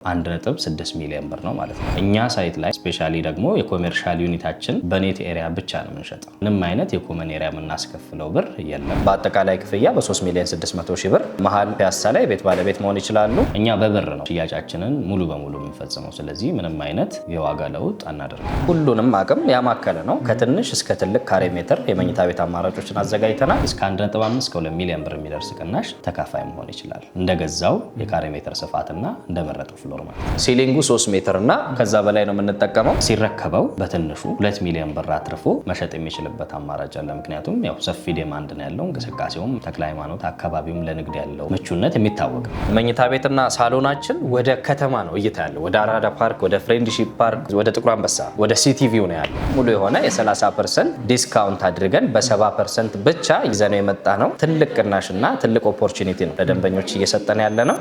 1.6 ሚሊዮን ብር ነው ማለት ነው። እኛ ሳይት ላይ ስፔሻሊ ደግሞ የኮሜርሻል ዩኒታችን በኔት ኤሪያ ብቻ ነው የምንሸጠው። ምንም አይነት የኮመን ኤሪያ የምናስከፍለው ብር የለም። በአጠቃላይ ክፍያ በ3 ሚሊዮን 600 ሺህ ብር መሀል ፒያሳ ላይ ቤት ባለቤት መሆን ይችላሉ። እኛ በብር ነው ሽያጫችንን ሙሉ በሙሉ የምንፈጽመው። ስለዚህ ምንም አይነት የዋጋ ለውጥ አናደርግም። ሁሉንም አቅም ያማከለ ነው። ከትንሽ እስከ ትልቅ ካሬ ሜትር የመኝታ ቤት አማራጮችን አዘጋጅተናል። እስከ 1.5 እስከ 2 ሚሊዮን ብር የሚደርስ ቅናሽ ተካፋይ መሆን ይችላል። እንደገዛው የካሬ ሜትር ስፋትና እንደመረጠው ፍሎር ማለት ነው። ሲሊንጉ 3 ሜትር እና ከዛ በላይ ነው የምንጠቀመው። ሲረከበው በትንሹ 2 ሚሊዮን ብር አትርፎ መሸጥ የሚችልበት አማራጭ አለ። ምክንያቱም ያው ሰፊ ዲማንድ ነው ያለው። እንቅስቃሴውም ተክለ ሃይማኖት አካባቢውም ለንግድ ያለው ምቹነት የሚታወቅ ነው። መኝታ ቤትና ሳሎናችን ወደ ከተማ ነው እይታ ያለው። ወደ አራዳ ፓርክ፣ ወደ ፍሬንድሺፕ ፓርክ፣ ወደ ጥቁር አንበሳ፣ ወደ ሲቲቪው ነው ያለው። ሙሉ የሆነ የ30% ዲስካውንት አድርገን በ70% ብቻ ይዘነው የመጣ ነው። ትልቅ ቅናሽና ትልቅ ኦፖርቹኒቲ ነው ለደንበኞች እየሰጠን ያለ ነው።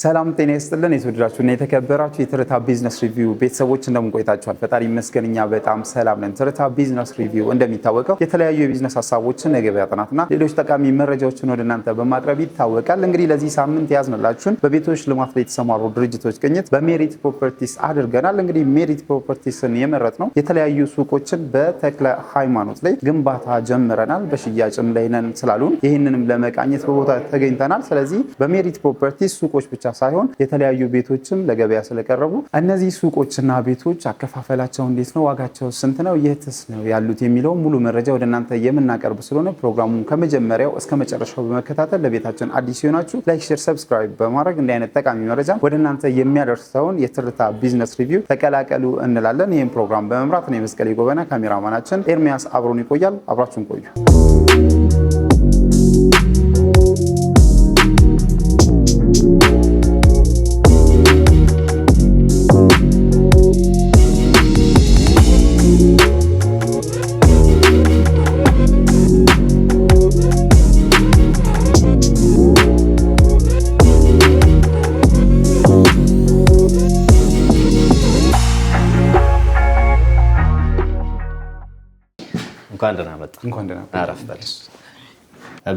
ሰላም ጤና ይስጥልን። የተወደዳችሁና የተከበራችሁ የትርታ ቢዝነስ ሪቪው ቤተሰቦች እንደምን ቆይታችኋል? ፈጣሪ ይመስገን እኛ በጣም ሰላም ነን። ትርታ ቢዝነስ ሪቪው እንደሚታወቀው የተለያዩ የቢዝነስ ሀሳቦችን፣ የገበያ ጥናትና ሌሎች ጠቃሚ መረጃዎችን ወደ እናንተ በማቅረብ ይታወቃል። እንግዲህ ለዚህ ሳምንት ያዝንላችሁን በቤቶች ልማት ላይ የተሰማሩ ድርጅቶች ቅኝት በሜሪት ፕሮፐርቲስ አድርገናል። እንግዲህ ሜሪት ፕሮፐርቲስን የመረጥነው የተለያዩ ሱቆችን በተክለ ሃይማኖት ላይ ግንባታ ጀምረናል፣ በሽያጭም ላይ ነን ስላሉን ይህንንም ለመቃኘት በቦታ ተገኝተናል። ስለዚህ በሜሪት ፕሮፐርቲስ ሱቆች ብቻ ሳይሆን የተለያዩ ቤቶችም ለገበያ ስለቀረቡ እነዚህ ሱቆችና ቤቶች አከፋፈላቸው እንዴት ነው፣ ዋጋቸው ስንት ነው፣ የትስ ነው ያሉት የሚለው ሙሉ መረጃ ወደ እናንተ የምናቀርብ ስለሆነ ፕሮግራሙን ከመጀመሪያው እስከ መጨረሻው በመከታተል ለቤታችን አዲስ ሲሆናችሁ ላይክ፣ ሼር፣ ሰብስክራይብ በማድረግ እንዲህ አይነት ጠቃሚ መረጃ ወደ እናንተ የሚያደርሰውን የትርታ ቢዝነስ ሪቪው ተቀላቀሉ እንላለን። ይህም ፕሮግራም በመምራት እኔ መስቀሌ ጎበና፣ ካሜራማናችን ኤርሚያስ አብሮን ይቆያል። አብራችሁን ቆዩ። እንኳን ደህና አረፍ በል።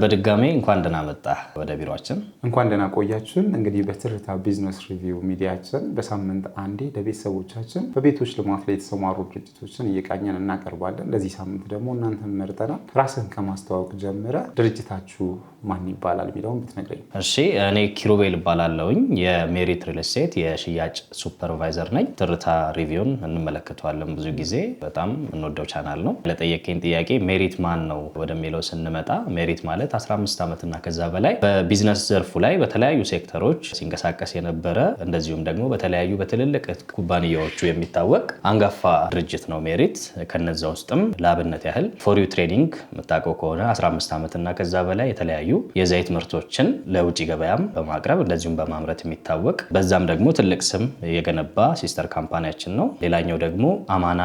በድጋሚ እንኳን ደህና መጣ ወደ ቢሮአችን። እንኳን ደህና ቆያችሁን። እንግዲህ በትርታ ቢዝነስ ሪቪው ሚዲያችን በሳምንት አንዴ ለቤተሰቦቻችን በቤቶች ልማት ላይ የተሰማሩ ድርጅቶችን እየቃኘን እናቀርባለን። ለዚህ ሳምንት ደግሞ እናንተን መርጠናል። ራስን ከማስተዋወቅ ጀምረ ድርጅታችሁ ማን ይባላል የሚለውን ብትነግረኝ። እሺ፣ እኔ ኪሩቤል እባላለሁኝ። የሜሪት ሪል ስቴት የሽያጭ ሱፐርቫይዘር ነኝ። ትርታ ሪቪውን እንመለከተዋለን ብዙ ጊዜ። በጣም እንወደው ቻናል ነው። ለጠየቀኝ ጥያቄ ሜሪት ማን ነው ወደሚለው ስንመጣ ሜሪት ማለት 15 ዓመትና ከዛ በላይ በቢዝነስ ዘርፉ ላይ በተለያዩ ሴክተሮች ሲንቀሳቀስ የነበረ እንደዚሁም ደግሞ በተለያዩ በትልልቅ ኩባንያዎቹ የሚታወቅ አንጋፋ ድርጅት ነው ሜሪት። ከነዛ ውስጥም ለአብነት ያህል ፎር ዩ ትሬዲንግ የምታውቀው ከሆነ 15 ዓመትና ከዛ በላይ የተለያዩ የዘይት ምርቶችን ለውጭ ገበያም በማቅረብ እንደዚሁም በማምረት የሚታወቅ በዛም ደግሞ ትልቅ ስም የገነባ ሲስተር ካምፓኒያችን ነው። ሌላኛው ደግሞ አማና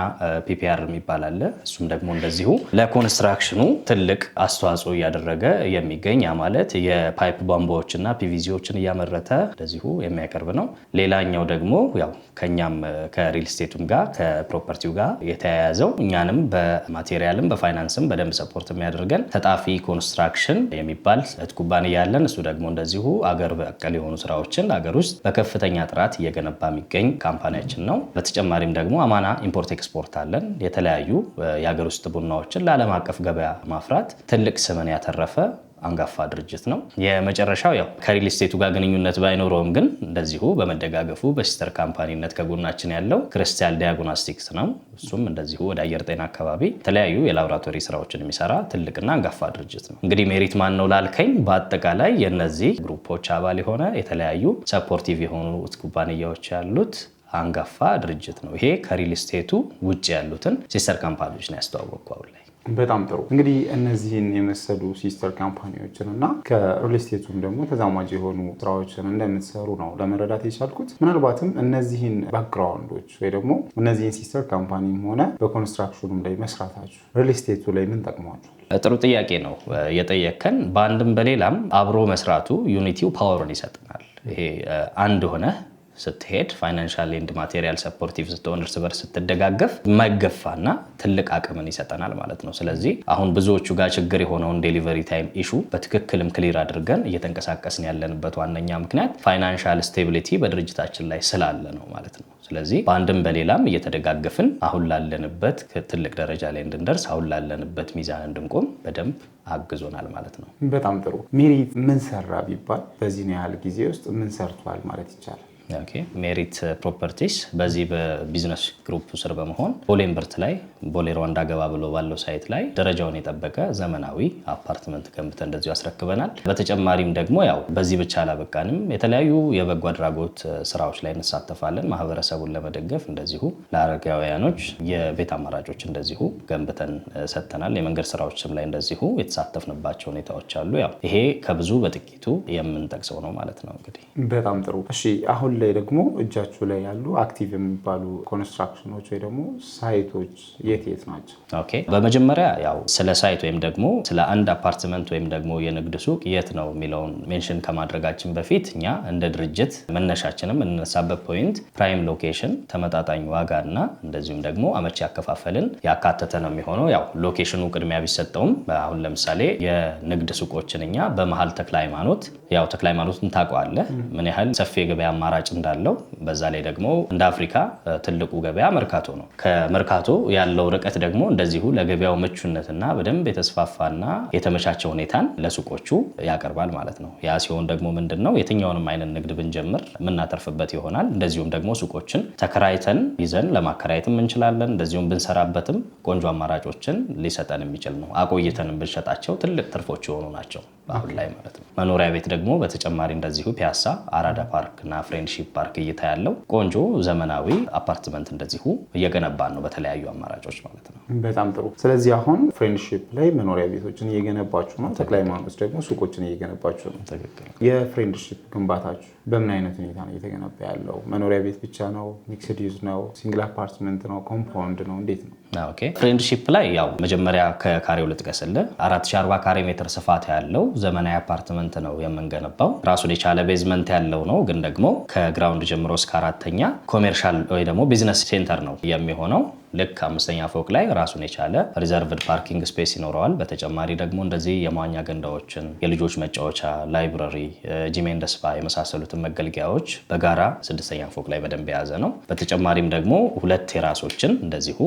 ፒፒአር የሚባል አለ። እሱም ደግሞ እንደዚሁ ለኮንስትራክሽኑ ትልቅ አስተዋጽኦ እያደረገ የሚገኝ ያ ማለት የፓይፕ ቧንቧዎችና ፒቪሲዎችን እያመረተ እንደዚሁ የሚያቀርብ ነው። ሌላኛው ደግሞ ያው ከኛም ከሪል ስቴቱም ጋር ከፕሮፐርቲው ጋር የተያያዘው እኛንም በማቴሪያልም በፋይናንስም በደንብ ሰፖርት የሚያደርገን ተጣፊ ኮንስትራክሽን የሚባል ኩባንያ ያለን። እሱ ደግሞ እንደዚሁ አገር በቀል የሆኑ ስራዎችን አገር ውስጥ በከፍተኛ ጥራት እየገነባ የሚገኝ ካምፓኒያችን ነው። በተጨማሪም ደግሞ አማና ኢምፖርት ኤክስፖርት አለን። የተለያዩ የሀገር ውስጥ ቡናዎችን ለዓለም አቀፍ ገበያ ማፍራት ትልቅ ስምን ያተረፈ አንጋፋ ድርጅት ነው። የመጨረሻው ያው ከሪል ስቴቱ ጋር ግንኙነት ባይኖረውም ግን እንደዚሁ በመደጋገፉ በሲስተር ካምፓኒነት ከጎናችን ያለው ክርስቲያን ዲያግኖስቲክስ ነው። እሱም እንደዚሁ ወደ አየር ጤና አካባቢ የተለያዩ የላቦራቶሪ ስራዎችን የሚሰራ ትልቅና አንጋፋ ድርጅት ነው። እንግዲህ ሜሪት ማን ነው ላልከኝ በአጠቃላይ የነዚህ ግሩፖች አባል የሆነ የተለያዩ ሰፖርቲቭ የሆኑ ኩባንያዎች ያሉት አንጋፋ ድርጅት ነው። ይሄ ከሪል ስቴቱ ውጭ ያሉትን ሲስተር ካምፓኒዎች ነው ያስተዋወቅኩ አሁን ላይ። በጣም ጥሩ። እንግዲህ እነዚህን የመሰሉ ሲስተር ካምፓኒዎችን እና ከሪል ስቴቱም ደግሞ ተዛማጅ የሆኑ ስራዎችን እንደምትሰሩ ነው ለመረዳት የቻልኩት። ምናልባትም እነዚህን ባክግራውንዶች ወይ ደግሞ እነዚህን ሲስተር ካምፓኒም ሆነ በኮንስትራክሽኑም ላይ መስራታችሁ ሪል ስቴቱ ላይ ምን ጠቅሟችሁ? ጥሩ ጥያቄ ነው የጠየከን። በአንድም በሌላም አብሮ መስራቱ ዩኒቲው ፓወርን ይሰጥናል። ይሄ አንድ ሆነ ስትሄድ ፋይናንሻል ኤንድ ማቴሪያል ሰፖርቲቭ ስትሆን እርስ በርስ ስትደጋገፍ የማይገፋና ትልቅ አቅምን ይሰጠናል ማለት ነው። ስለዚህ አሁን ብዙዎቹ ጋር ችግር የሆነውን ዴሊቨሪ ታይም ኢሹ በትክክልም ክሊር አድርገን እየተንቀሳቀስን ያለንበት ዋነኛ ምክንያት ፋይናንሻል ስቴቢሊቲ በድርጅታችን ላይ ስላለ ነው ማለት ነው። ስለዚህ በአንድም በሌላም እየተደጋገፍን አሁን ላለንበት ትልቅ ደረጃ ላይ እንድንደርስ አሁን ላለንበት ሚዛን እንድንቆም በደንብ አግዞናል ማለት ነው። በጣም ጥሩ። ሜሪት ምን ሰራ ቢባል በዚህ ያህል ጊዜ ውስጥ ምን ሰርቷል ማለት ይቻላል? ሜሪት ፕሮፐርቲስ በዚህ በቢዝነስ ግሩፕ ስር በመሆን ቦሌ እምብርት ላይ ቦሌ ሩዋንዳ ገባ ብሎ ባለው ሳይት ላይ ደረጃውን የጠበቀ ዘመናዊ አፓርትመንት ገንብተን እንደዚሁ አስረክበናል። በተጨማሪም ደግሞ ያው በዚህ ብቻ አላበቃንም። የተለያዩ የበጎ አድራጎት ስራዎች ላይ እንሳተፋለን። ማህበረሰቡን ለመደገፍ እንደዚሁ ለአረጋውያኖች የቤት አማራጮች እንደዚሁ ገንብተን ሰጥተናል። የመንገድ ስራዎችም ላይ እንደዚሁ የተሳተፍንባቸው ሁኔታዎች አሉ። ያው ይሄ ከብዙ በጥቂቱ የምንጠቅሰው ነው ማለት ነው። እንግዲህ በጣም ጥሩ። እሺ አሁን ላይ ደግሞ እጃችሁ ላይ ያሉ አክቲቭ የሚባሉ ኮንስትራክሽኖች ወይ ደግሞ ሳይቶች የት ናቸው? ኦኬ፣ በመጀመሪያ ያው ስለ ሳይት ወይም ደግሞ ስለ አንድ አፓርትመንት ወይም ደግሞ የንግድ ሱቅ የት ነው የሚለውን ሜንሽን ከማድረጋችን በፊት እኛ እንደ ድርጅት መነሻችንም እንነሳበት ፖይንት ፕራይም ሎኬሽን፣ ተመጣጣኝ ዋጋ እና እንደዚሁም ደግሞ አመቺ ያከፋፈልን ያካተተ ነው የሚሆነው። ያው ሎኬሽኑ ቅድሚያ ቢሰጠውም አሁን ለምሳሌ የንግድ ሱቆችን እኛ በመሀል ተክለ ሃይማኖት፣ ያው ተክለ ሃይማኖትን ታውቀዋለህ ምን ያህል ሰፊ የገበያ አማራጭ እንዳለው፣ በዛ ላይ ደግሞ እንደ አፍሪካ ትልቁ ገበያ መርካቶ ነው። ከመርካቶ ያለው ርቀት ደግሞ እንደዚሁ ለገበያው ምቹነትና በደንብ የተስፋፋና የተመቻቸ ሁኔታን ለሱቆቹ ያቀርባል ማለት ነው። ያ ሲሆን ደግሞ ምንድነው የትኛውንም አይነት ንግድ ብንጀምር የምናተርፍበት ይሆናል። እንደዚሁም ደግሞ ሱቆችን ተከራይተን ይዘን ለማከራየትም እንችላለን። እንደዚሁም ብንሰራበትም ቆንጆ አማራጮችን ሊሰጠን የሚችል ነው። አቆይተንም ብንሸጣቸው ትልቅ ትርፎች የሆኑ ናቸው አሁን ላይ ማለት ነው። መኖሪያ ቤት ደግሞ በተጨማሪ እንደዚሁ ፒያሳ፣ አራዳ ፓርክ እና ፍሬንድሺፕ ፓርክ እይታ ያለው ቆንጆ ዘመናዊ አፓርትመንት እንደዚሁ እየገነባን ነው በተለያዩ አማራጮች ማለት ነው። በጣም ጥሩ። ስለዚህ አሁን ፍሬንድሺፕ ላይ መኖሪያ ቤቶችን እየገነባችሁ ነው፣ ተክለ ሃይማኖት ደግሞ ሱቆችን እየገነባችሁ ነው። ትክክል። የፍሬንድሺፕ ግንባታችሁ በምን አይነት ሁኔታ ነው እየተገነባ ያለው? መኖሪያ ቤት ብቻ ነው? ሚክስድ ዩዝ ነው? ሲንግል አፓርትመንት ነው? ኮምፓውንድ ነው? እንዴት ነው? ኦኬ፣ ፍሬንድሺፕ ላይ ያው መጀመሪያ ከካሬው ልጥቀስልህ። 4040 ካሬ ሜትር ስፋት ያለው ዘመናዊ አፓርትመንት ነው የምንገነባው። ራሱን የቻለ ቤዝመንት ያለው ነው፣ ግን ደግሞ ከግራውንድ ጀምሮ እስከ 4ኛ ኮሜርሻል ወይ ደግሞ ቢዝነስ ሴንተር ነው የሚሆነው። ልክ 5ኛ ፎቅ ላይ ራሱን የቻለ ሪዘርቭድ ፓርኪንግ ስፔስ ይኖረዋል። በተጨማሪ ደግሞ እንደዚህ የመዋኛ ገንዳዎችን፣ የልጆች መጫወቻ፣ ላይብረሪ፣ ጂም ኤንድ ስፓ የመሳሰሉትን መገልገያዎች በጋራ 6ኛ ፎቅ ላይ በደንብ የያዘ ነው። በተጨማሪም ደግሞ 2 ቴራሶችን እንደዚሁ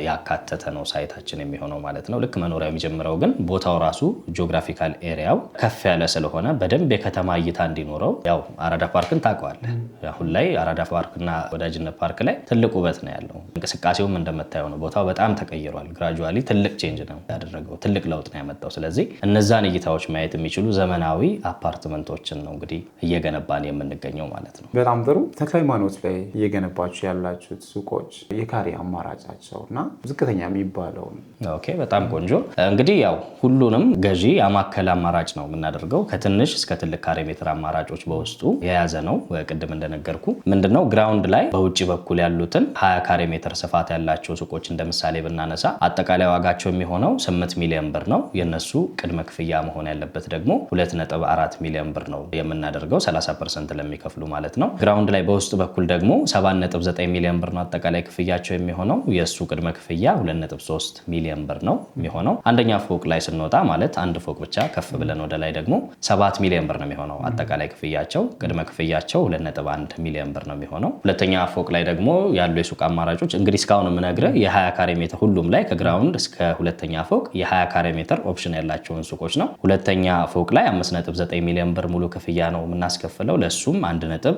ያካተተ ነው ሳይታችን የሚሆነው ማለት ነው። ልክ መኖሪያ የሚጀምረው ግን ቦታው ራሱ ጂኦግራፊካል ኤሪያው ከፍ ያለ ስለሆነ በደንብ የከተማ እይታ እንዲኖረው፣ ያው አራዳ ፓርክን ታውቀዋለህ። አሁን ላይ አራዳ ፓርክና ወዳጅነት ፓርክ ላይ ትልቅ ውበት ነው ያለው። እንቅስቃሴውም እንደምታየው ነው። ቦታው በጣም ተቀይሯል። ግራጁዋሊ ትልቅ ቼንጅ ነው ያደረገው፣ ትልቅ ለውጥ ነው ያመጣው። ስለዚህ እነዛን እይታዎች ማየት የሚችሉ ዘመናዊ አፓርትመንቶችን ነው እንግዲህ እየገነባን የምንገኘው ማለት ነው። በጣም ጥሩ። ተክለ ሃይማኖት ላይ እየገነባችሁ ያላችሁት ሱቆች የካሬ አማራጫቸው እና ዝቅተኛ የሚባለው? ኦኬ፣ በጣም ቆንጆ። እንግዲህ ያው ሁሉንም ገዢ ያማከለ አማራጭ ነው የምናደርገው። ከትንሽ እስከ ትልቅ ካሬ ሜትር አማራጮች በውስጡ የያዘ ነው። ቅድም እንደነገርኩ ምንድነው ግራውንድ ላይ በውጭ በኩል ያሉትን 20 ካሬ ሜትር ስፋት ያላቸው ሱቆች እንደ ምሳሌ ብናነሳ አጠቃላይ ዋጋቸው የሚሆነው 8 ሚሊዮን ብር ነው። የነሱ ቅድመ ክፍያ መሆን ያለበት ደግሞ 2.4 ሚሊዮን ብር ነው የምናደርገው 30% ለሚከፍሉ ማለት ነው። ግራውንድ ላይ በውስጥ በኩል ደግሞ 7.9 ሚሊዮን ብር ነው አጠቃላይ ክፍያቸው የሚሆነው። የሱ ቅድመ ክፍያ 2.3 ሚሊዮን ብር ነው የሚሆነው። አንደኛ ፎቅ ላይ ስንወጣ ማለት አንድ ፎቅ ብቻ ከፍ ብለን ወደ ላይ ደግሞ 7 ሚሊዮን ብር ነው የሚሆነው አጠቃላይ ክፍያቸው። ቅድመ ክፍያቸው 2.1 ሚሊዮን ብር ነው የሚሆነው። ሁለተኛ ፎቅ ላይ ደግሞ ያሉ የሱቅ አማራጮች እንግዲህ እስካሁን የምነግርህ የ20 ካሬ ሜትር ሁሉም ላይ ከግራውንድ እስከ ሁለተኛ ፎቅ የ20 ካሬ ሜትር ኦፕሽን ያላቸውን ሱቆች ነው። ሁለተኛ ፎቅ ላይ 5.9 ሚሊዮን ብር ሙሉ ክፍያ ነው የምናስከፍለው። ለሱም 1.7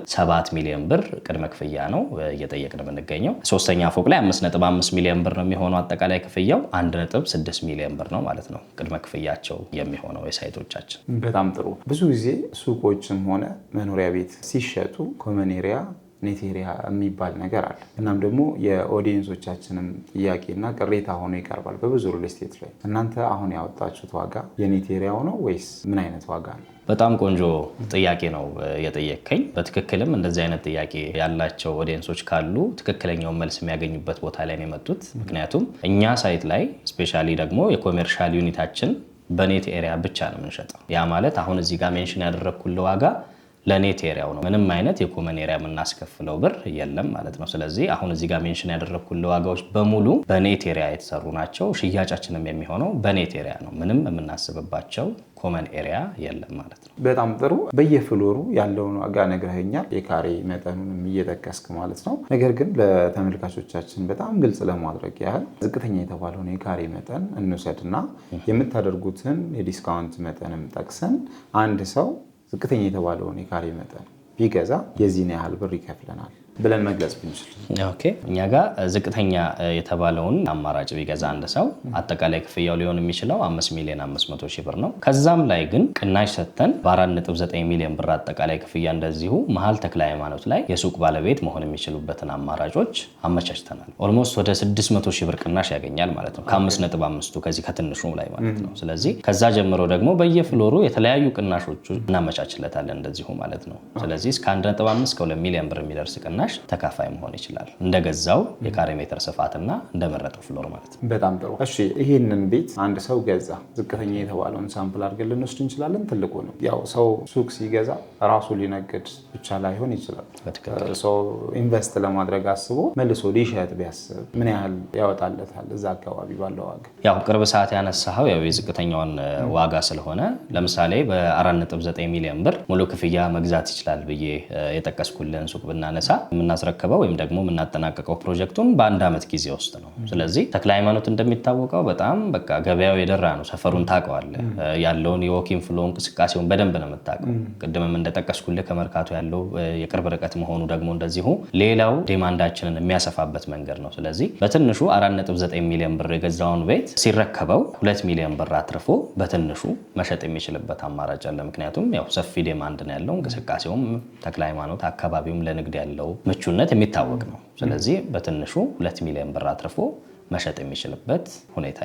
ሚሊዮን ብር ቅድመ ክፍያ ነው እየጠየቅን የምንገኘው። ሶስተኛ ፎቅ ላይ 5.5 ሚሊዮን ብር ነው የሚሆነው አጠቃላይ ክፍያው 1.6 ሚሊዮን ብር ነው ማለት ነው ቅድመ ክፍያቸው የሚሆነው የሳይቶቻችን። በጣም ጥሩ። ብዙ ጊዜ ሱቆችም ሆነ መኖሪያ ቤት ሲሸጡ ኮመን ኤሪያ ኔት ኤሪያ የሚባል ነገር አለ። እናም ደግሞ የኦዲየንሶቻችንም ጥያቄና ቅሬታ ሆኖ ይቀርባል በብዙ ሪል ስቴት ላይ። እናንተ አሁን ያወጣችሁት ዋጋ የኔት ኤሪያው ነው ወይስ ምን አይነት ዋጋ ነው? በጣም ቆንጆ ጥያቄ ነው የጠየቀኝ። በትክክልም እንደዚህ አይነት ጥያቄ ያላቸው ኦዲየንሶች ካሉ ትክክለኛውን መልስ የሚያገኙበት ቦታ ላይ ነው የመጡት። ምክንያቱም እኛ ሳይት ላይ ስፔሻሊ ደግሞ የኮሜርሻል ዩኒታችን በኔት ኤሪያ ብቻ ነው የምንሸጠው። ያ ማለት አሁን እዚህ ጋር ሜንሽን ያደረግኩልህ ዋጋ ለኔት ኤሪያው ነው። ምንም አይነት የኮመን ኤሪያ የምናስከፍለው ብር የለም ማለት ነው። ስለዚህ አሁን እዚህ ጋር ሜንሽን ያደረኩት ዋጋዎች በሙሉ በኔት ኤሪያ የተሰሩ ናቸው። ሽያጫችንም የሚሆነው በኔት ኤሪያ ነው። ምንም የምናስብባቸው ኮመን ኤሪያ የለም ማለት ነው። በጣም ጥሩ። በየፍሎሩ ያለውን ዋጋ ነግረኸኛል፣ የካሬ መጠኑንም እየጠቀስክ ማለት ነው። ነገር ግን ለተመልካቾቻችን በጣም ግልጽ ለማድረግ ያህል ዝቅተኛ የተባለውን የካሬ መጠን እንውሰድና የምታደርጉትን የዲስካውንት መጠንም ጠቅሰን አንድ ሰው ዝቅተኛ የተባለውን የካሬ መጠን ቢገዛ የዚህን ያህል ብር ይከፍለናል ብለን መግለጽ ብንችል። ኦኬ፣ እኛ ጋር ዝቅተኛ የተባለውን አማራጭ ቢገዛ አንድ ሰው አጠቃላይ ክፍያው ሊሆን የሚችለው 5,500,000 ብር ነው። ከዛም ላይ ግን ቅናሽ ሰጥተን በ4.9 ሚሊዮን ብር አጠቃላይ ክፍያ እንደዚሁ መሀል ተክለ ሃይማኖት ላይ የሱቅ ባለቤት መሆን የሚችሉበትን አማራጮች አመቻችተናል። ኦልሞስት ወደ 600,000 ብር ቅናሽ ያገኛል ማለት ነው፣ ከ5.5 ከዚህ ከትንሹ ላይ ማለት ነው። ስለዚህ ከዛ ጀምሮ ደግሞ በየፍሎሩ የተለያዩ ቅናሾቹ እናመቻችለታለን እንደዚሁ ማለት ነው። ስለዚህ እስከ 1.5 እስከ 2 ሚሊዮን ብር የሚደርስ ቅናሽ ተካፋይ መሆን ይችላል፣ እንደገዛው የካሬ ሜትር ስፋትና እንደመረጠው ፍሎር ማለት ነው። በጣም ጥሩ። እሺ፣ ይሄንን ቤት አንድ ሰው ገዛ፣ ዝቅተኛ የተባለውን ሳምፕል አድርገን ልንወስድ እንችላለን። ትልቁ ነው ያው ሰው ሱቅ ሲገዛ ራሱ ሊነግድ ብቻ ላይሆን ይችላል። ሰው ኢንቨስት ለማድረግ አስቦ መልሶ ሊሸጥ ቢያስብ ምን ያህል ያወጣለታል እዛ አካባቢ ባለው ዋጋ? ያው ቅርብ ሰዓት ያነሳኸው ያው የዝቅተኛውን ዋጋ ስለሆነ ለምሳሌ በ4.9 ሚሊዮን ብር ሙሉ ክፍያ መግዛት ይችላል ብዬ የጠቀስኩልን ሱቅ ብናነሳ የምናስረክበው ወይም ደግሞ የምናጠናቀቀው ፕሮጀክቱን በ1 ዓመት ጊዜ ውስጥ ነው። ስለዚህ ተክለ ሃይማኖት እንደሚታወቀው በጣም በቃ ገበያው የደራ ነው። ሰፈሩን ታውቀዋለህ። ያለውን የዎኪንግ ፍሎ እንቅስቃሴውን በደንብ ነው የምታውቀው። ቅድምም እንደጠቀስኩልህ ከመርካቶ ያለው የቅርብ ርቀት መሆኑ ደግሞ እንደዚሁ ሌላው ዲማንዳችንን የሚያሰፋበት መንገድ ነው። ስለዚህ በትንሹ 4.9 ሚሊዮን ብር የገዛውን ቤት ሲረከበው 2 ሚሊዮን ብር አትርፎ በትንሹ መሸጥ የሚችልበት አማራጭ አለ። ምክንያቱም ያው ሰፊ ዲማንድ ነው ያለው። እንቅስቃሴውም ተክለ ሃይማኖት አካባቢውም ለንግድ ያለው ምቹነት የሚታወቅ ነው። ስለዚህ በትንሹ 2 ሚሊዮን ብር አትርፎ መሸጥ የሚችልበት ሁኔታ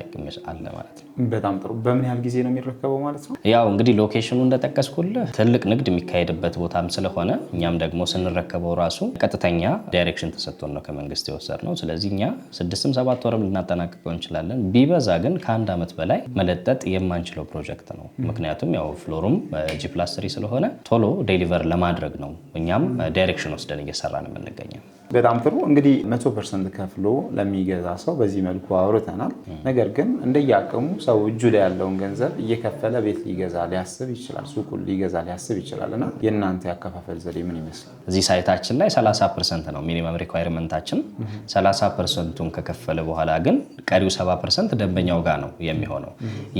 አለ ማለት ነው። በጣም ጥሩ። በምን ያህል ጊዜ ነው የሚረከበው ማለት ነው? ያው እንግዲህ ሎኬሽኑ እንደጠቀስኩልህ ትልቅ ንግድ የሚካሄድበት ቦታም ስለሆነ እኛም ደግሞ ስንረከበው ራሱ ቀጥተኛ ዳይሬክሽን ተሰጥቶን ነው ከመንግስት የወሰድነው። ስለዚህ እኛ 6-7 ወርም ልናጠናቅቀው እንችላለን። ቢበዛ ግን ከ1 ዓመት በላይ መለጠጥ የማንችለው ፕሮጀክት ነው። ምክንያቱም ያው ፍሎሩም G+3 ስለሆነ ቶሎ ዴሊቨር ለማድረግ ነው እኛም ዳይሬክሽን ወስደን እየሰራን የምንገኘው። በጣም ጥሩ። እንግዲህ 100% ከፍሎ ለሚገዛ ሰው በዚህ መልኩ አውርተናል። ነገር ግን እንደየአቅሙ ሰው እጁ ላይ ያለውን ገንዘብ እየከፈለ ቤት ሊገዛ ሊያስብ ይችላል፣ ሱቁን ሊገዛ ሊያስብ ይችላል እና የእናንተ ያከፋፈል ዘዴ ምን ይመስላል? እዚህ ሳይታችን ላይ 30% ነው ሚኒመም ሪኳየርመንታችን። 30%ቱን ከከፈለ በኋላ ግን ቀሪው 70% ደንበኛው ጋር ነው የሚሆነው።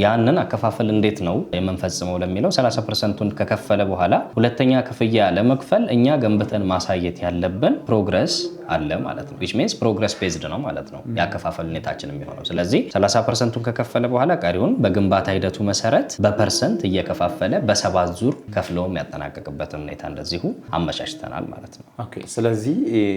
ያንን አከፋፈል እንዴት ነው የምንፈጽመው ለሚለው 30%ቱን ከከፈለ በኋላ ሁለተኛ ክፍያ ለመክፈል እኛ ገንብተን ማሳየት ያለብን ፕሮግረስ አለ ማለት ነው። which means progress based ነው ማለት ነው ያከፋፈል ሁኔታችን የሚሆነው። ስለዚህ 30%ቱን ከከፈለ በኋላ ቀሪውን በግንባታ ሂደቱ መሰረት በፐርሰንት እየከፋፈለ በ7 ዙር ከፍሎ የሚያጠናቅቅበትን ሁኔታ እንደዚሁ አመቻችተናል ማለት ነው። ኦኬ። ስለዚህ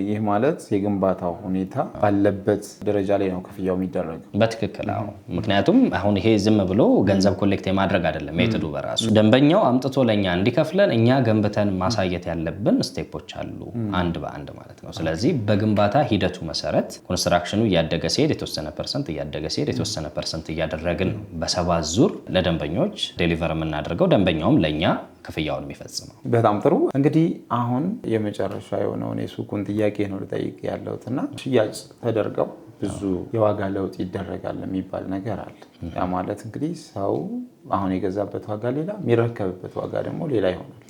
ይህ ማለት የግንባታው ሁኔታ ባለበት ደረጃ ላይ ነው ክፍያው የሚደረገው? በትክክል አዎ። ምክንያቱም አሁን ይሄ ዝም ብሎ ገንዘብ ኮሌክት የማድረግ አይደለም ሜቶዱ በራሱ። ደንበኛው አምጥቶ ለኛ እንዲከፍለን እኛ ገንብተን ማሳየት ያለብን ስቴፖች አሉ አንድ በአንድ ማለት ነው። ስለዚህ በግንባታ ሂደቱ መሰረት ኮንስትራክሽኑ እያደገ ሲሄድ የተወሰነ ፐርሰንት እያደገ ሲሄድ የተወሰነ ፐርሰንት እያደረግን በ7 ዙር ለደንበኞች ዴሊቨር የምናደርገው ደንበኛውም ለኛ ክፍያውን የሚፈጽመው። በጣም ጥሩ። እንግዲህ አሁን የመጨረሻ የሆነውን የሱቁን ጥያቄ ነው ልጠይቅ ያለሁትና ሽያጭ ተደርገው ብዙ የዋጋ ለውጥ ይደረጋል የሚባል ነገር አለ። ያ ማለት እንግዲህ ሰው አሁን የገዛበት ዋጋ ሌላ፣ የሚረከብበት ዋጋ ደግሞ ሌላ ይሆናል።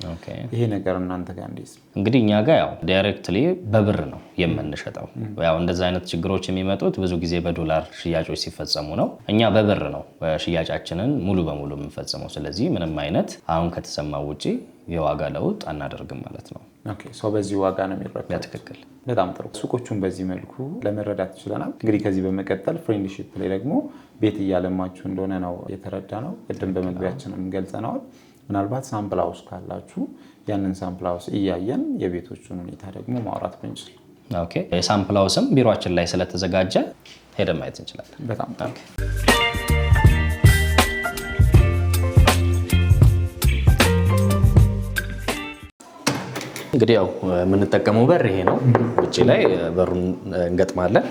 ይሄ ነገር እናንተ ጋር እንዴት ነው? እንግዲህ እኛ ጋር ያው ዳይሬክትሊ በብር ነው የምንሸጠው። ያው እንደዛ አይነት ችግሮች የሚመጡት ብዙ ጊዜ በዶላር ሽያጮች ሲፈጸሙ ነው። እኛ በብር ነው ሽያጫችንን ሙሉ በሙሉ የምንፈጽመው። ስለዚህ ምንም አይነት አሁን ከተሰማው ውጪ የዋጋ ለውጥ አናደርግም ማለት ነው። ኦኬ። ሰው በዚህ ዋጋ ነው የሚረከበው? በትክክል። በጣም ጥሩ። ሱቆቹን በዚህ መልኩ ለመረዳት ይችላል። እንግዲህ ከዚህ በመቀጠል ፍሬንድሺፕ ላይ ደግሞ ቤት እያለማችሁ እንደሆነ ነው የተረዳ ነው። ቅድም በመግቢያችንም ገልጸነዋል። ምናልባት ሳምፕል ሃውስ ካላችሁ ያንን ሳምፕል ሃውስ እያየን የቤቶቹን ሁኔታ ደግሞ ማውራት ብንችል። ኦኬ። የሳምፕል ሃውስም ቢሮአችን ላይ ስለተዘጋጀ ሄደን ማየት እንችላለን። በጣም እንግዲህ ያው የምንጠቀመው በር ይሄ ነው። ውጪ ላይ በሩን እንገጥማለን።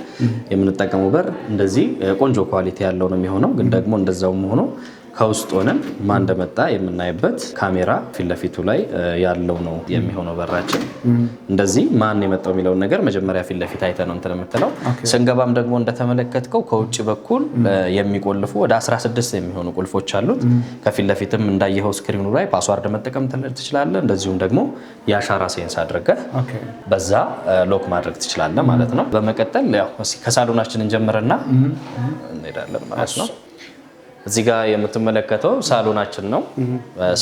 የምንጠቀመው በር እንደዚህ ቆንጆ ኳሊቲ ያለው ነው የሚሆነው። ግን ደግሞ እንደዛውም ሆኖ ከውስጥ ሆነን ማን እንደመጣ የምናይበት ካሜራ ፊት ለፊቱ ላይ ያለው ነው የሚሆነው በራችን። እንደዚህ ማን የመጣው የሚለውን ነገር መጀመሪያ ፊት ለፊት አይተን ነው እንትን የምትለው። ስንገባም ደግሞ እንደተመለከትከው ከውጭ በኩል የሚቆልፉ ወደ 16 የሚሆኑ ቁልፎች አሉት። ከፊት ለፊትም እንዳየኸው ስክሪኑ ላይ ፓስዋርድ መጠቀም ትችላለህ። እንደዚሁም ደግሞ የአሻራ ሴንስ አድርገህ በዛ ሎክ ማድረግ ትችላለህ ማለት ነው። በመቀጠል ያው ከሳሎናችን እንጀምርና እንሄዳለን ማለት ነው። እዚህ ጋር የምትመለከተው ሳሎናችን ነው።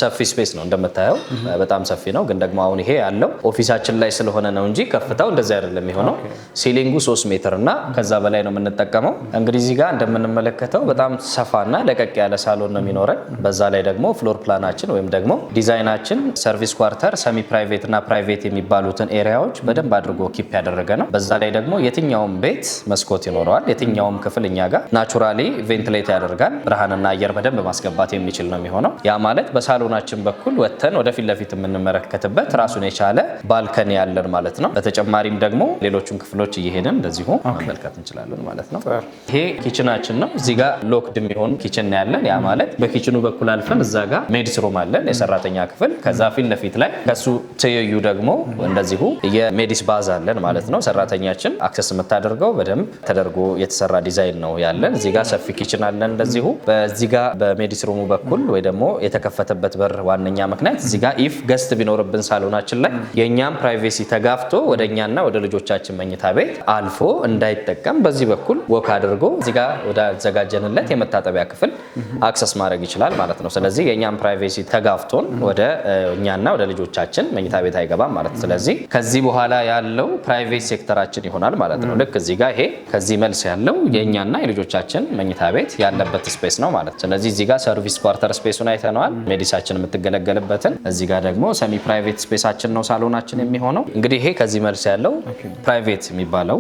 ሰፊ ስፔስ ነው እንደምታየው፣ በጣም ሰፊ ነው። ግን ደግሞ አሁን ይሄ ያለው ኦፊሳችን ላይ ስለሆነ ነው እንጂ ከፍታው እንደዚህ አይደለም የሚሆነው። ሲሊንጉ 3 ሜትር እና ከዛ በላይ ነው የምንጠቀመው። እንግዲህ እዚህ ጋር እንደምንመለከተው በጣም ሰፋና ለቀቅ ያለ ሳሎን ነው የሚኖረን። በዛ ላይ ደግሞ ፍሎር ፕላናችን ወይም ደግሞ ዲዛይናችን ሰርቪስ ኳርተር፣ ሰሚ ፕራይቬት እና ፕራይቬት የሚባሉትን ኤሪያዎች በደንብ አድርጎ ኪፕ ያደረገ ነው። በዛ ላይ ደግሞ የትኛውም ቤት መስኮት ይኖረዋል። የትኛውም ክፍል እኛ ጋር ናቹራሊ ቬንቲሌት ያደርጋል። ብርሃንና አየር በደንብ ማስገባት የሚችል ነው የሚሆነው። ያ ማለት በሳሎናችን በኩል ወጥተን ወደ ፊት ለፊት የምንመለከትበት ራሱን የቻለ ባልከኒ ያለን ማለት ነው። በተጨማሪም ደግሞ ሌሎቹን ክፍሎች እየሄድን እንደዚሁ መመልከት እንችላለን ማለት ነው። ይሄ ኪችናችን ነው። እዚህ ጋር ሎክድ የሚሆን ኪችን ያለን። ያ ማለት በኪችኑ በኩል አልፈን እዛ ጋር ሜድስ ሩም አለን፣ የሰራተኛ ክፍል። ከዛ ፊት ለፊት ላይ ከሱ ትይዩ ደግሞ እንደዚሁ የሜዲስ ባዝ አለን ማለት ነው። ሰራተኛችን አክሰስ የምታደርገው በደንብ ተደርጎ የተሰራ ዲዛይን ነው ያለን። እዚህ ጋር ሰፊ ኪችን አለን እንደዚሁ። እዚህ ጋር በሜዲስ ሩሙ በኩል ወይ ደግሞ የተከፈተበት በር ዋነኛ ምክንያት እዚህ ጋር ኢፍ ገስት ቢኖርብን ሳሎናችን ላይ የኛም ፕራይቬሲ ተጋፍቶ ወደኛና ወደ ልጆቻችን መኝታ ቤት አልፎ እንዳይጠቀም በዚህ በኩል ወክ አድርጎ እዚህ ጋር ወደ አዘጋጀንለት የመታጠቢያ ክፍል አክሰስ ማድረግ ይችላል ማለት ነው። ስለዚህ የኛም ፕራይቬሲ ተጋፍቶን ወደ እኛና ወደ ልጆቻችን መኝታ ቤት አይገባም ማለት ነው። ስለዚህ ከዚህ በኋላ ያለው ፕራይቬት ሴክተራችን ይሆናል ማለት ነው። ልክ እዚህ ጋር ይሄ ከዚህ መልስ ያለው የኛና የልጆቻችን መኝታ ቤት ያለበት ስፔስ ነው ማለት ነው። ስለዚህ እዚህ ጋር ሰርቪስ ኳርተር ስፔሱን አይተነዋል፣ ሜዲሳችን የምትገለገልበትን። እዚህ ጋር ደግሞ ሰሚ ፕራይቬት ስፔሳችን ነው ሳሎናችን የሚሆነው። እንግዲህ ይሄ ከዚህ መልስ ያለው ፕራይቬት የሚባለው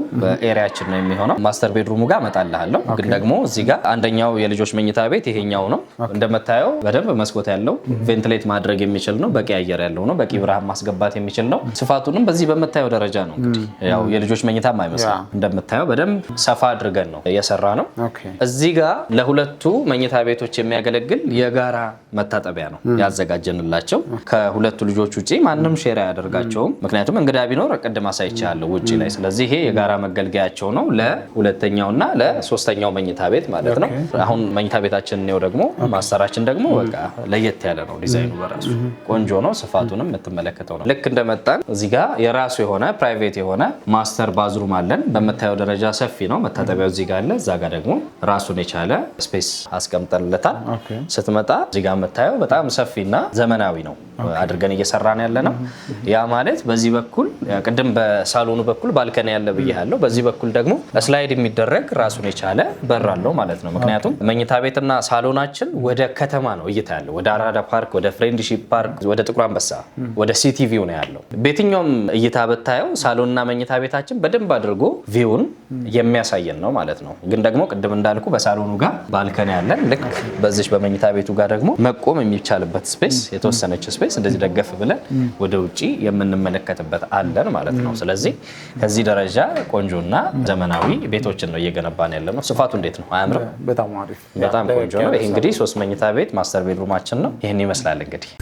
ኤሪያችን ነው የሚሆነው። ማስተር ቤድሩሙ ጋር እመጣልሃለሁ። ግን ደግሞ እዚህ ጋር አንደኛው የልጆች መኝታ ቤት ይሄኛው ነው። እንደምታየው በደንብ መስኮት ያለው ቬንቲሌት ማድረግ የሚችል ነው። በቂ አየር ያለው ነው። በቂ ብርሃን ማስገባት የሚችል ነው። ስፋቱንም በዚህ በምታየው ደረጃ ነው። እንግዲህ ያው የልጆች መኝታም አይመስልም። እንደምታየው በደንብ ሰፋ አድርገን ነው የሰራ ነው። እዚህ ጋር ለሁለቱ መኝታ ቤቶች የሚያገለግል የጋራ መታጠቢያ ነው ያዘጋጀንላቸው። ከሁለቱ ልጆች ውጪ ማንም ሼር አያደርጋቸውም። ምክንያቱም እንግዳ ቢኖር ቅድም አሳይቻለሁ ውጪ ላይ። ስለዚህ ይሄ የጋራ መገልገያቸው ነው ለሁለተኛውና ለሶስተኛው መኝታ ቤት ማለት ነው። አሁን መኝታ ቤታችን ነው ደግሞ ማስተራችን ደግሞ በቃ ለየት ያለ ነው። ዲዛይኑ በራሱ ቆንጆ ነው። ስፋቱንም የምትመለከተው ነው። ልክ እንደመጣን እዚህ ጋር የራሱ የሆነ ፕራይቬት የሆነ ማስተር ባዝሩም አለን። በምታየው ደረጃ ሰፊ ነው። መታጠቢያው እዚህ ጋር አለ። እዛ ጋር ደግሞ ራሱን የቻለ ስፔስ አስቀምጠንለታል። ስትመጣ እዚህ ጋር የምታየው በጣም ሰፊና ዘመናዊ ነው አድርገን እየሰራን ያለ ነው። ያ ማለት በዚህ በኩል ቅድም በሳሎኑ በኩል ባልከኒ ያለ ብያለሁ። በዚህ በኩል ደግሞ ስላይድ የሚደረግ ራሱን የቻለ በር አለው ማለት ነው። ምክንያቱም መኝታ ቤትና ሳሎናችን ወደ ከተማ ነው እይታ ያለው፣ ወደ አራዳ ፓርክ፣ ወደ ፍሬንድሺፕ ፓርክ፣ ወደ ጥቁር አንበሳ፣ ወደ ሲቲቪው ነው ያለው። በየትኛውም እይታ ብታየው ሳሎንና መኝታ ቤታችን በደንብ አድርጎ ቪውን የሚያሳየን ነው ማለት ነው። ግን ደግሞ ቅድም እንዳልኩ በሳሎኑ ጋር ባልከኒ ያለን፣ ልክ በዚህ በመኝታ ቤቱ ጋር ደግሞ መቆም የሚቻልበት ስፔስ፣ የተወሰነች ስፔስ እንደዚህ ደገፍ ብለን ወደ ውጪ የምንመለከትበት አለን ማለት ነው። ስለዚህ ከዚህ ደረጃ ቆንጆና ዘመናዊ ቤቶችን ነው እየገነባን ያለ ነው። ስፋቱ እንዴት ነው? አያምርም? በጣም አሪፍ፣ በጣም ቆንጆ ነው። ይሄ እንግዲህ 3 መኝታ ቤት ማስተር ቤድሩማችን ነው። ይሄን ይመስላል እንግዲህ።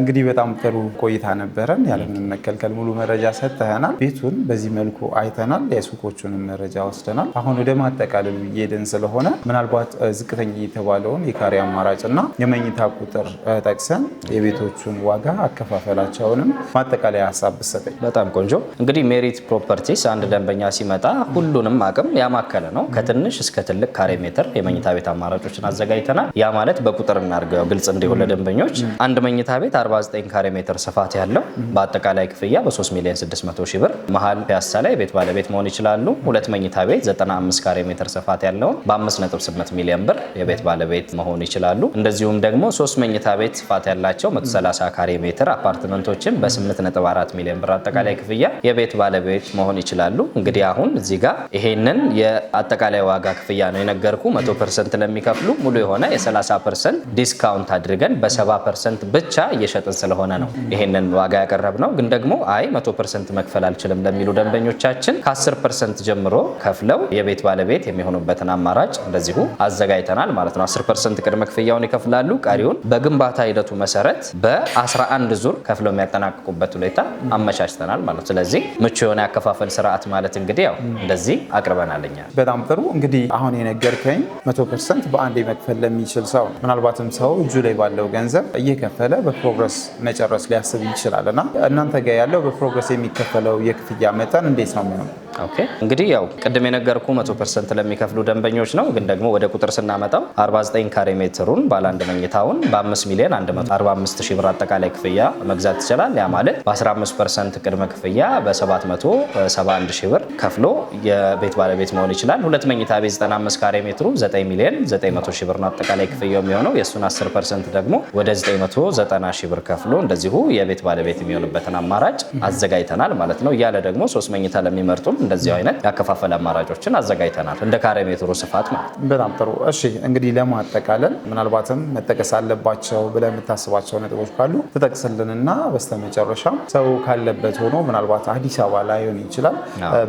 እንግዲህ በጣም ጥሩ ቆይታ ነበረን። ያለምንም መከልከል ሙሉ መረጃ ሰጥተናል። ቤቱን በዚህ መልኩ አይተናል። የሱቆቹንም መረጃ ወስደናል። አሁን ወደ ማጠቃለሉ እየሄድን ስለሆነ ምናልባት ዝቅተኛ የተባለውን የካሬ አማራጭና የመኝታ ቁጥር ጠቅሰን የቤቶቹን ዋጋ አከፋፈላቸውንም ማጠቃለያ ሀሳብ ብሰጠኝ። በጣም ቆንጆ። እንግዲህ ሜሪት ፕሮፐርቲስ አንድ ደንበኛ ሲመጣ ሁሉንም አቅም ያማከለ ነው። ከትንሽ እስከ ትልቅ ካሬ ሜትር የመኝታ ቤት አማራጮችን አዘጋጅተናል። ያ ማለት በቁጥር እናድርገው ግልጽ እንዲሆን ለደንበኞች። አንድ መኝታ ቤት 49 ካሬ ሜትር ስፋት ያለው በአጠቃላይ ክፍያ በ3 ሚሊዮን 600 ሺህ ብር መሀል ፒያሳ ላይ ቤት ባለቤት መሆን ይችላሉ። ሁለት መኝታ ቤት 95 ካሬ ሜትር ስፋት ያለውን በ5.8 ሚሊዮን ብር የቤት ባለቤት መሆን ይችላሉ። እንደዚሁም ደግሞ 3 መኝታ ቤት ስፋት ያላቸው 130 ካሬ ሜትር አፓርትመንቶችን በ8.4 ሚሊዮን ብር አጠቃላይ ክፍያ የቤት ባለቤት መሆን ይችላሉ። እንግዲህ አሁን እዚህ ጋር ይሄንን የአጠቃላይ ዋጋ ክፍያ ነው የነገርኩ። 100% ለሚከፍሉ ሙሉ የሆነ የ30% ዲስካውንት አድርገን በ70% ብቻ እየሸጥ እየሸጥን ስለሆነ ነው ይሄንን ዋጋ ያቀረብነው። ግን ደግሞ አይ 100% መክፈል አልችልም ለሚሉ ደንበኞቻችን ከ10% ጀምሮ ከፍለው የቤት ባለቤት የሚሆኑበትን አማራጭ እንደዚሁ አዘጋጅተናል ማለት ነው። 10% ቅድመ ክፍያውን ይከፍላሉ። ቀሪውን በግንባታ ሂደቱ መሰረት በ11 ዙር ከፍለው የሚያጠናቅቁበት ሁኔታ አመቻችተናል ማለት ነው። ስለዚህ ምቹ የሆነ ያከፋፈል ስርዓት ማለት እንግዲህ ያው እንደዚህ አቅርበናልኛ። በጣም ጥሩ። እንግዲህ አሁን የነገርከኝ 100% በአንዴ መክፈል ለሚችል ሰው ምናልባትም ሰው እጁ ላይ ባለው ገንዘብ እየከፈለ በፕሮግረስ መጨረስ ሊያስብ ይችላል እና እናንተ ጋር ያለው በፕሮግረስ የሚከፈለው የክፍያ መጠን እንዴት ነው የሚሆነው? ኦኬ እንግዲህ ያው ቅድም የነገርኩ 100% ለሚከፍሉ ደንበኞች ነው። ግን ደግሞ ወደ ቁጥር ስናመጣው 49 ካሬ ሜትሩን ባለ አንድ መኝታውን በ5 ሚሊዮን 145 ሺህ ብር አጠቃላይ ክፍያ መግዛት ይችላል። ያ ማለት በ15% ቅድመ ክፍያ በ771 ሺህ ብር ከፍሎ የቤት ባለቤት መሆን ይችላል። ሁለት መኝታ ቤት 95 ካሬ ሜትሩ 9 ሚሊዮን 900 ሺህ ብር ነው አጠቃላይ ክፍያው የሚሆነው። የሱን 10% ደግሞ ወደ 990 ሺህ ብር ከፍሎ እንደዚሁ የቤት ባለቤት የሚሆንበትን አማራጭ አዘጋጅተናል ማለት ነው። እያለ ደግሞ 3 መኝታ ለሚመርጡም እንደዚህ አይነት ያከፋፈል አማራጮችን አዘጋጅተናል እንደ ካሬ ሜትሩ ስፋት ማለት ነው። በጣም ጥሩ። እሺ እንግዲህ ለማጠቃለል ምናልባትም መጠቀስ አለባቸው ብለህ የምታስባቸው ነጥቦች ካሉ ተጠቅስልንና በስተመጨረሻም ሰው ካለበት ሆኖ ምናልባት አዲስ አበባ ላይ ሆን ይችላል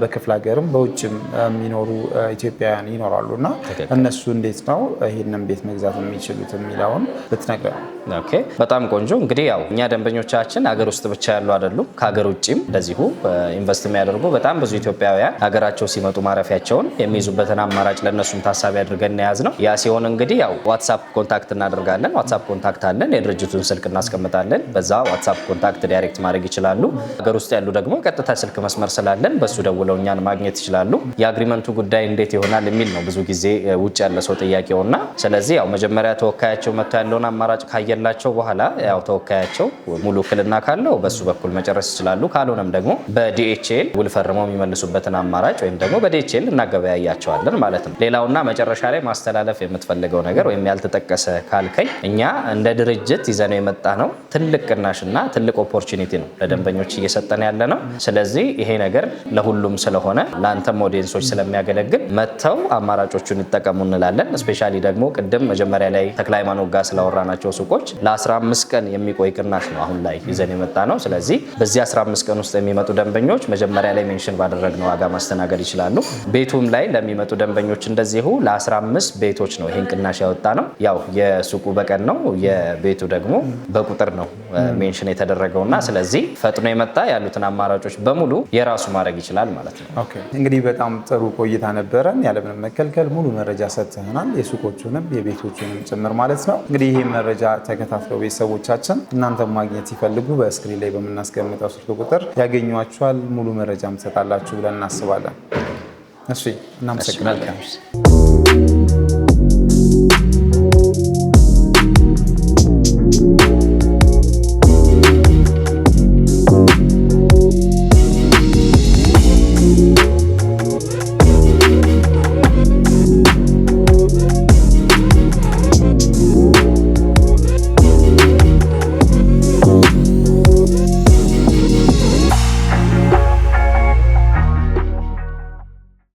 በክፍለ ሀገርም በውጭም የሚኖሩ ኢትዮጵያውያን ይኖራሉ እና እነሱ እንዴት ነው ይሄንን ቤት መግዛት የሚችሉት የሚለውን ብትነግረን። ኦኬ በጣም ቆንጆ። እንግዲህ ያው እኛ ደንበኞቻችን ሀገር ውስጥ ብቻ ያሉ አይደሉም፣ ከሀገር ውጭም እንደዚሁ ኢንቨስት የሚያደርጉ በጣም ብዙ ኢትዮጵያውያን ሀገራቸው ሲመጡ ማረፊያቸውን የሚይዙበትን አማራጭ ለእነሱም ታሳቢ አድርገን ያዝ ነው። ያ ሲሆን እንግዲህ ያው ዋትሳፕ ኮንታክት እናደርጋለን። ዋትሳፕ ኮንታክት አለን፣ የድርጅቱን ስልክ እናስቀምጣለን። በዛ ዋትሳፕ ኮንታክት ዳይሬክት ማድረግ ይችላሉ። ሀገር ውስጥ ያሉ ደግሞ ቀጥታ ስልክ መስመር ስላለን በሱ ደውለው እኛን ማግኘት ይችላሉ። የአግሪመንቱ ጉዳይ እንዴት ይሆናል የሚል ነው ብዙ ጊዜ ውጭ ያለ ሰው ጥያቄውና፣ ስለዚህ ያው መጀመሪያ ተወካያቸው መጥቶ ያለውን አማራጭ ካየላቸው በኋላ ያው ተወካያቸው ሙሉ ውክልና ካለው በሱ በኩል መጨረስ ይችላሉ። ካልሆነም ደግሞ በዲኤችኤል ውል ፈርመው የሚመልሱበትን አማራጭ ወይም ደግሞ በዲኤችኤል እናገበያያቸዋለን ማለት ነው። ሌላውና መጨረሻ ላይ ማስተላለፍ የምትፈልገው ነገር ወይም ያልተጠቀሰ ካልከኝ እኛ እንደ ድርጅት ይዘነው የመጣ ነው ትልቅ ቅናሽና ትልቅ ኦፖርቹኒቲ ነው ለደንበኞች እየሰጠን ያለ ነው። ስለዚህ ይሄ ነገር ለሁሉም ስለሆነ ለአንተም ኦዲየንሶች ስለሚያገለግል መጥተው አማራጮቹን ይጠቀሙ እንላለን። ስፔሻሊ ደግሞ ቅድም መጀመሪያ ላይ ተክለ ሃይማኖት ጋር ስላወራናቸው ሱቆች ለ15 ቀን የሚቆይ ቅናሽ ነው አሁን ላይ ይዘን የመጣ ነው። ስለዚህ በዚህ 15 ቀን ውስጥ የሚመጡ ደንበኞች መጀመሪያ ላይ ሜንሽን ባደረግነው ዋጋ ማስተናገድ ይችላሉ። ቤቱም ላይ ለሚመጡ ደንበኞች እንደዚሁ ለ15 ቤቶች ነው ይሄን ቅናሽ ያወጣ ነው። ያው የሱቁ በቀን ነው፣ የቤቱ ደግሞ በቁጥር ነው ሜንሽን የተደረገውና ስለዚህ ፈጥኖ የመጣ ያሉትን አማራጮች በሙሉ የራሱ ማድረግ ይችላል ማለት ነው። ኦኬ እንግዲህ በጣም ጥሩ ቆይታ ነበረን። ያለምንም መከልከል ሙሉ መረጃ ሰጥተናል፣ የሱቆቹንም የቤቶቹንም ጭምር ማለት ነው። እንግዲህ ይህ መረጃ ተከታትለው ቤተሰቦቻችን እናንተም ማግኘት ሲፈልጉ በስክሪን ላይ በምናስቀምጠው ስልክ ቁጥር ያገኟቸዋል። ሙሉ መረጃም ትሰጣላችሁ ብለን እናስባለን። እሺ እናመሰግናለን።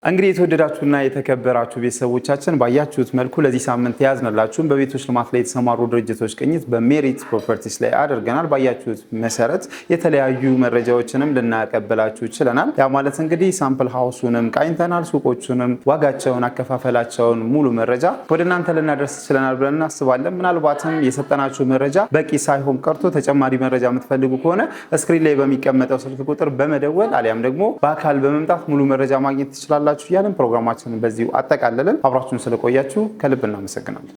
እንግዲህ የተወደዳችሁና የተከበራችሁ ቤተሰቦቻችን ባያችሁት መልኩ ለዚህ ሳምንት ያዝነላችሁን በቤቶች ልማት ላይ የተሰማሩ ድርጅቶች ቅኝት በሜሪት ፕሮፐርቲስ ላይ አድርገናል። ባያችሁት መሰረት የተለያዩ መረጃዎችንም ልናቀበላችሁ ችለናል። ያ ማለት እንግዲህ ሳምፕል ሃውሱንም ቃኝተናል፣ ሱቆቹንም፣ ዋጋቸውን፣ አከፋፈላቸውን ሙሉ መረጃ ወደ እናንተ ልናደርስ ችለናል ብለን እናስባለን። ምናልባትም የሰጠናችሁ መረጃ በቂ ሳይሆን ቀርቶ ተጨማሪ መረጃ የምትፈልጉ ከሆነ ስክሪን ላይ በሚቀመጠው ስልክ ቁጥር በመደወል አሊያም ደግሞ በአካል በመምጣት ሙሉ መረጃ ማግኘት ትችላላችሁ። ያለን ፕሮግራማችንን በዚሁ አጠቃለልን። አብራችሁን ስለቆያችሁ ከልብ እናመሰግናለን።